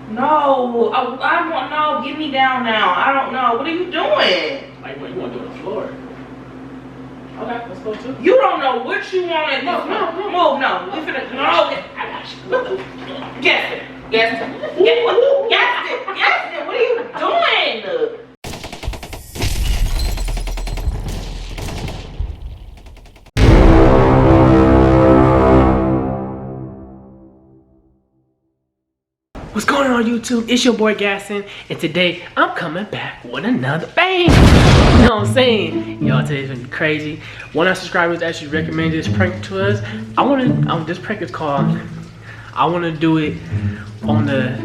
No, I want no. Get me down now. I don't know. What are you doing? Like what you want to do on the floor? Okay, let's go too. You don't know what you want to do. No. We finna, no. I got you. Gaston. What are you doing? What's going on YouTube? It's your boy Gaston, and today I'm coming back with another bang. You know what I'm saying? Y'all, today's been crazy. One of our subscribers actually recommended this prank to us. This prank is called, I wanna do it on the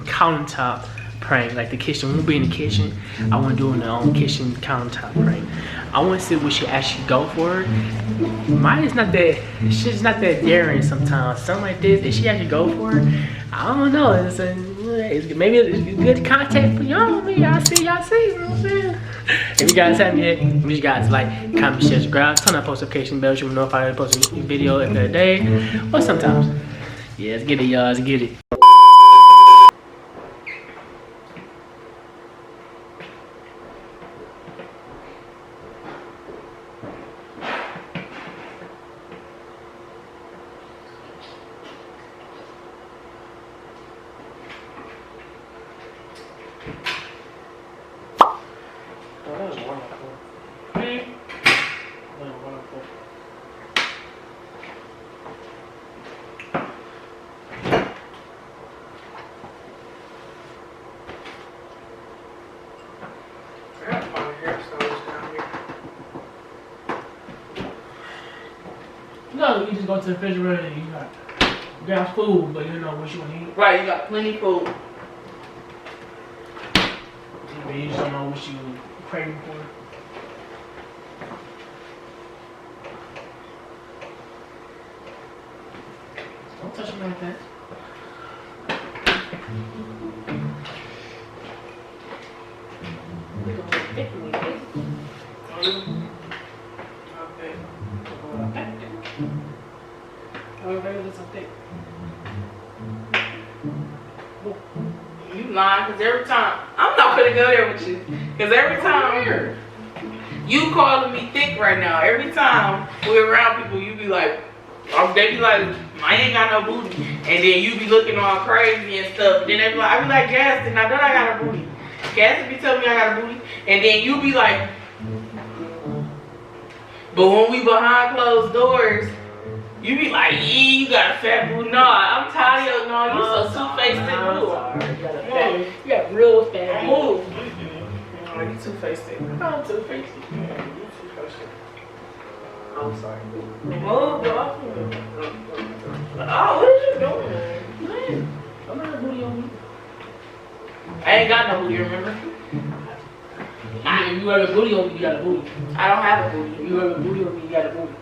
countertop prank, like the kitchen. We'll be in the kitchen. I wanna do it on the kitchen countertop prank. I wanna see what she actually go for. Mine is not that, she's not that daring sometimes. Something like this, if she actually go for it, I don't know. Maybe it's good contact for y'all. Y'all see, you know what I'm saying? If you guys haven't yet, you guys like, comment, share, subscribe, turn on post notification bell so you know if I post a video every day or sometimes. Yeah, let's get it, y'all. Let's get it. No, you just go to the refrigerator and you got food, but you know what you want to eat. Right, you got plenty food. You just don't know what you craving for. Don't touch me like that. You lying, cause every time I'm not gonna go there with you. Cause every time you calling me thick right now. Every time we're around people, you be like, they be like, I ain't got no booty, and then you be looking all crazy and stuff. Then they be like, I be like, Gaston, I know I got a booty. Gaston be telling me I got a booty, and then you be like, but when we behind closed doors, you be like, you got a fat booty. No, I'm tired of no, you so two-faced and move. You got real fat. Move. No, you two-faced. I'm two-faced. You two-faced. I'm sorry. Move, bro. Oh, what are you doing? Man, I'm not a booty on me. I ain't got no booty, remember? If you have a booty on me, you got a booty. I don't have a booty. If you have a booty on me, you got a booty.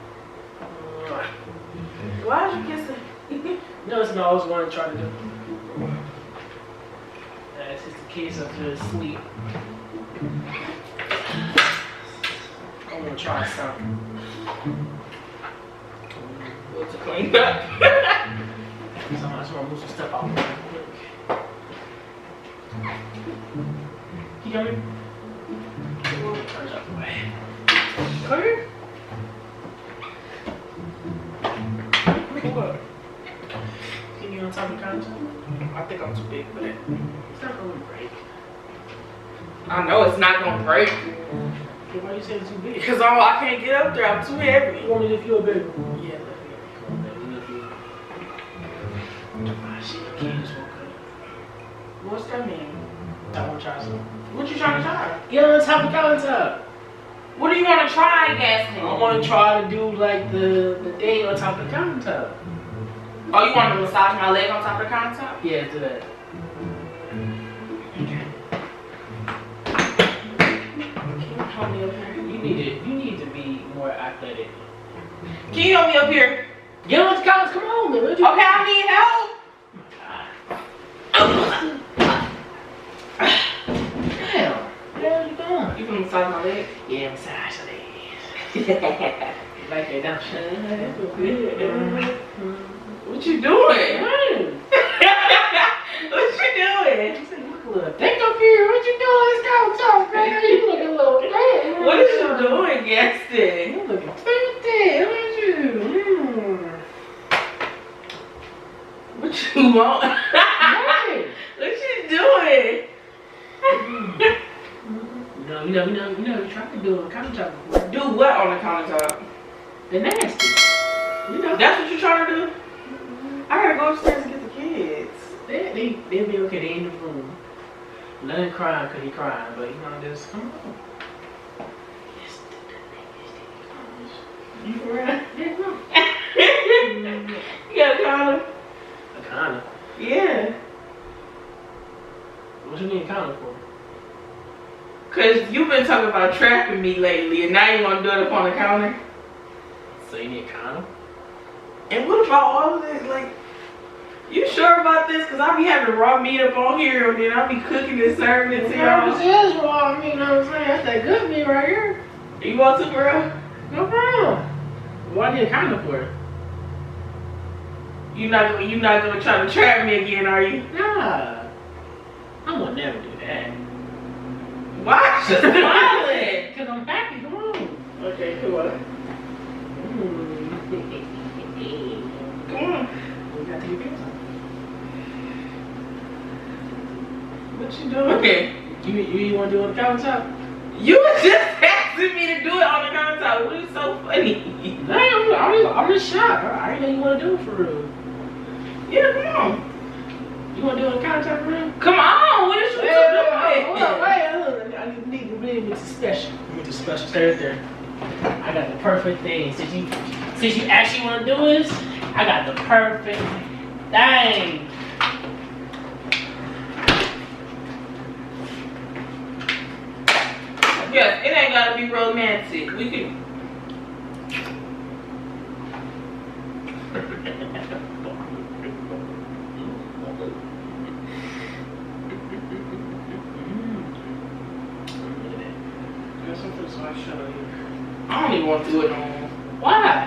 Why did you kiss it? No, it's not. I was going to try to do. It's just a case of just sleep. I'm going to try something. What's to clean up? So I just want to move some stuff out real quick. You got me? Turn that way. Come here. What? Can you on top of the counter? I think I'm too big for that. It's not going to break. I know it's not gonna break. Okay, why you say it's too big? Because I can't get up there. I'm too heavy. You want me to lift you a bit? Yeah, let me. Come on, baby, lift you. Ah, shit, I can't just walk up. What's that mean? I want to try something. What you trying to try? Get on top of the counter. What do you want to try, Gaston? I want to try to do like the thing on top of the countertop. Oh, you want to massage my leg on top of the countertop? Yeah, do that. Okay. Can you help me up here? You need to be more athletic. Can you help me up here? Get on the couch, come on, man. Okay, I need help. Damn. Where are you going? You can massage my leg? Yeah, massage your legs. Like that, don't you? That feel good. What you doing? Mm. What you doing? doing? You look a little thick up here. What you doing? Let's go talk, man. You look a little thick. What is you doing, Gaston? You looking thick. Look at you. What you want? Hey. What you doing? You try to do it on the countertop before. Do what on the countertop? They're nasty. That's what you're trying to do? I gotta go upstairs and get the kids. They'll be okay. They in the room. Nothing crying because he crying, but just come on. You for real? Yeah, no. You got a condom? A condom? Yeah. What you need a condom for? Cause you've been talking about trapping me lately, and now you want to do it up on the counter. So you need a condom? And what about all of this? Like, you sure about this? Cause I be having raw meat up on here, and then I be cooking and serving it to y'all. This is raw meat, you know what I'm saying? That's that good meat right here. You want to, bro? No problem. Why do you need a condom for it? You not gonna try to trap me again, are you? Nah. I would never do that. Why? Just smiling. Because I'm happy, come on. Okay, come on. Come on. We gotta take your pants off. What you doing? Okay. You want to do it on the countertop? You was just asking me to do it on the countertop. What is so funny? I'm just shocked. I didn't know you want to do it for real. Yeah, come on. You want to do it on the countertop for real? Come on. What is you doing? Hold on, wait. I need to bring me to special. Let me just special. Stay right there. I got the perfect thing. Since you actually want to do this, I got the perfect thing. Yes, it ain't gotta be romantic. We can. I don't even want to do it no more. Why?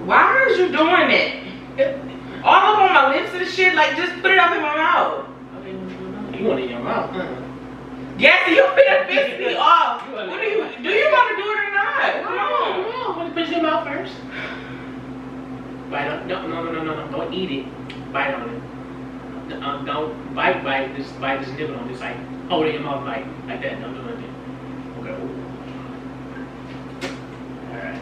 Why is you doing it? All up on my lips and shit. Like, just put it up in my mouth. You want it in your mouth? Yes, you finna piss me off. What do you want to do it or not? Come on. No, want to put it in your mouth first. Bite on. No. Don't eat it. Bite on it. Don't bite. Just bite. Just nibble on it. Just like hold it in your mouth like that. Don't do nothing. Okay. Alright.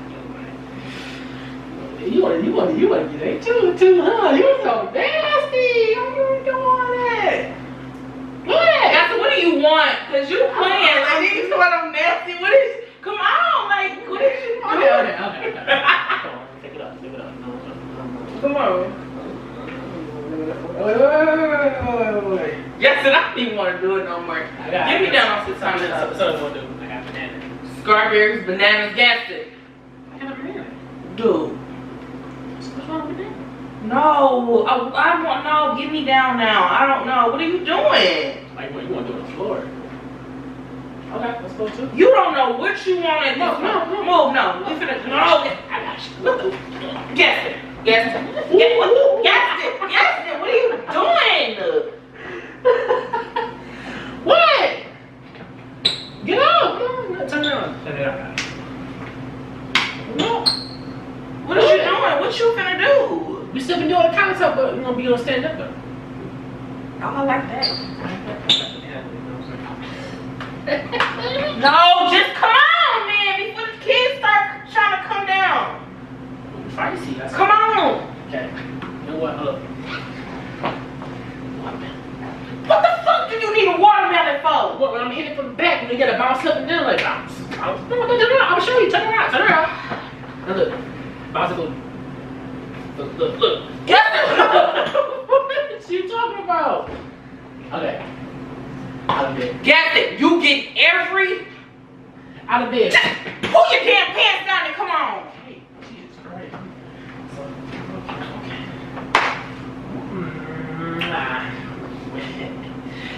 You want to get that too, huh? You're so nasty. How you doing that? What do you want? Cause you playing. Like, you know what I'm nasty. What is? Come on, like, what is you doing? Okay. Come on, take it up. No. Come on. Wait. Yes, and I don't even want to do it no more. Give me down off the time. So what I want to do? I got banana. Strawberries, bananas, Gaston. I got a banana. Dude. What's wrong with banana? No, I want no. Get me down now. I don't know. What are you doing? Like what you want to do on the floor? Okay, let's go too. You don't know what you want to do. No. Move, no. We finna, no. I got you. Gaston. What are you doing? What? Get up. No, turn it on. Turn it on. No. What are you doing? What you finna do? We still been doing the countertop, but we're gonna be on stand up though. Oh, I like that. No, just come on, man, before the kids start trying to come down. Feisty. Come on. Okay. You know what? What the fuck do you need a watermelon for? What? When I'm hitting it from the back, you gotta bounce up and down like bounce. I'm show you. Turn around. Now look. Bounce it. Look. What you talking about? Okay. Out of bed. Gaston, you get every. Out of bed. Pull your damn pants down and come on. Hey, Jesus Christ.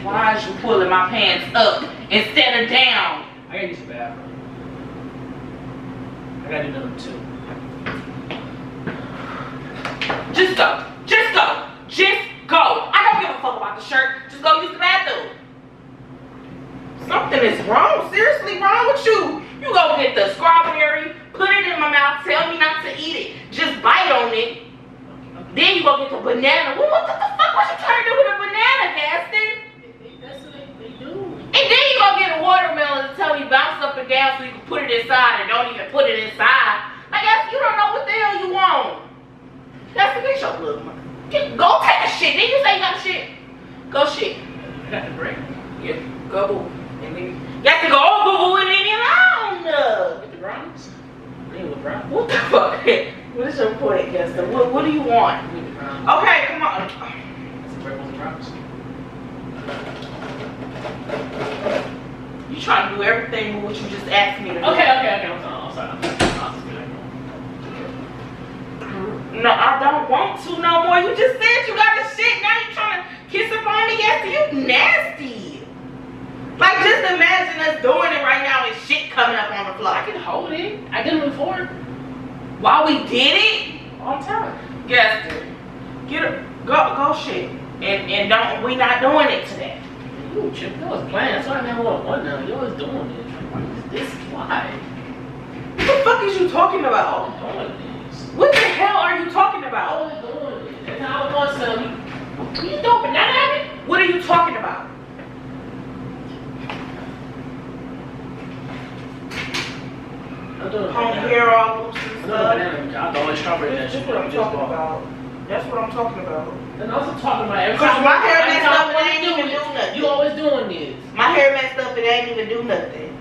Why is you pulling my pants up instead of down? I gotta use the bathroom. I gotta do number 2. Just go. Just Go. I don't give a fuck about the shirt. Just go use the bathroom. Something is wrong. Seriously wrong with you. You go get the strawberry, put it in my mouth, tell me not to eat it. Just bite on it. Then you go get the banana. What the fuck was you trying to do with a banana, Gaston? That's what they do. And then you go get a watermelon and tell me bounce up and down so you can put it inside and don't even put it inside. I guess you don't know what the hell you want. That's the show, look. Go take a shit. Then you say you got a shit. Go shit. I got the break. Yeah, go boo. And then you got to go boo boo and leave me alone. Get the brownies. What the fuck? What is your point, Gaston? What do you want? Okay, come on. You trying to do everything with what you just asked me to do. Okay. I'm sorry. No, I don't want to no more. You just said you got the shit. Now you trying to kiss up on me, Gaston. You nasty. Like, just imagine us doing it right now and shit coming up on the floor. I can hold it. I did it before. While we did it? All the time. Gaston, get up. Go shit. And don't, we not doing it today. You Chip, you was playing. That's why I never want now. You always doing it. Why is this? Why? What the fuck is you talking about? I'm doing this. What the hell are you talking I about? was doing it. That's how I want some. You doing banana at me? What are you talking about? I'm doing Home banana. hair all loose and I'm doing stuff. banana. I'm throwing strawberry in that That's shit. what I'm talking about. That's what I'm talking about. And also talking about every Cause time my hair every messed time up and I ain't even do nothing. You always doing this. My hair messed up and ain't even do nothing.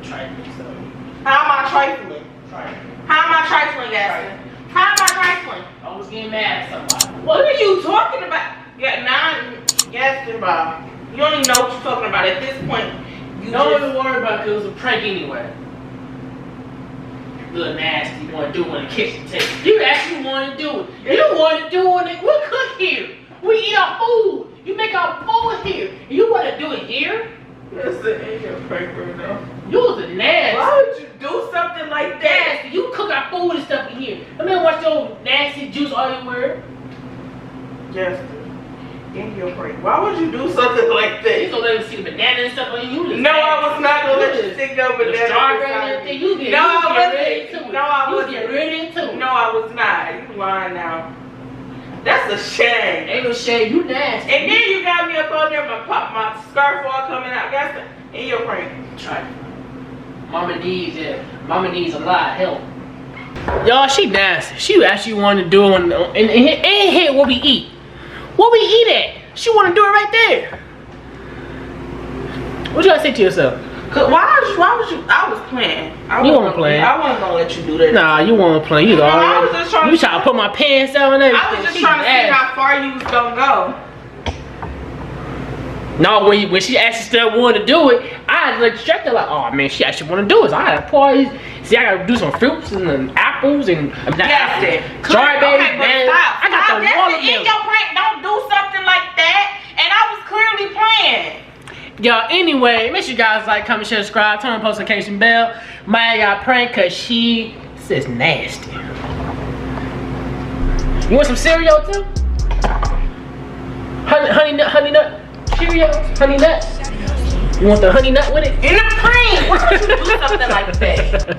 Try to do something. How am I trifling? Try it. How am I trifling, Gaston? How am I trifling? I was getting mad at somebody. What are you talking about? Yeah, Gaston, Bob. You don't even know what you're talking about at this point. You Don't just, even worry about it, 'cause it was a prank anyway. Little nasty, you want to do it on the kitchen table. You actually want to do it. You want to do it. We cook here. We eat our food. You make our food here. You want to do it here? That's the end of paper now. You was a nasty. Why would you do something like that? Nasty. You cook our food and stuff in here. I mean, watch your nasty juice all you wear. Gaston, in your break. Why would you do something like You that? gonna let me see the banana and stuff on you? You No, I was not gonna let you stick no banana. The strawberry and everything. You get, No, you I get wasn't. ready to it. No, I You wasn't. get ready to it. No, I was not. You lying now. That's a shame. Ain't no shade. You nasty. And then you got me up on there, my scarf all coming out. Gaston, in your prank. Try it. Mama needs a lot of help. Y'all, she nasty. She actually wanted to do it and hit what we eat. What we eat at? She want to do it right there. What you gotta say to yourself? Cause why would you? I was playing. You weren't playing. I wasn't gonna let you do that. Nah, you weren't playing. You No, I was already. just trying You trying to put my pants down and everything. I was just She trying to see nasty. how far you was gonna go. No, when she actually still wanted to do it, I like distracted like, oh man, she actually want to do it. So I gotta pour these. See, I gotta do some fruits and apples and Gaston, strawberries, okay, but man. stop. I got the Gaston, in watermelon. your prank, don't do something like that. And I was clearly playing. Y'all, anyway, make sure you guys like, comment, share, subscribe, turn on post notification bell. Maya got pranked cause she says nasty. You want some cereal too? Honey nut Cheerios, honey nut. You want the honey nut with it? In the prank, why would you do something like that?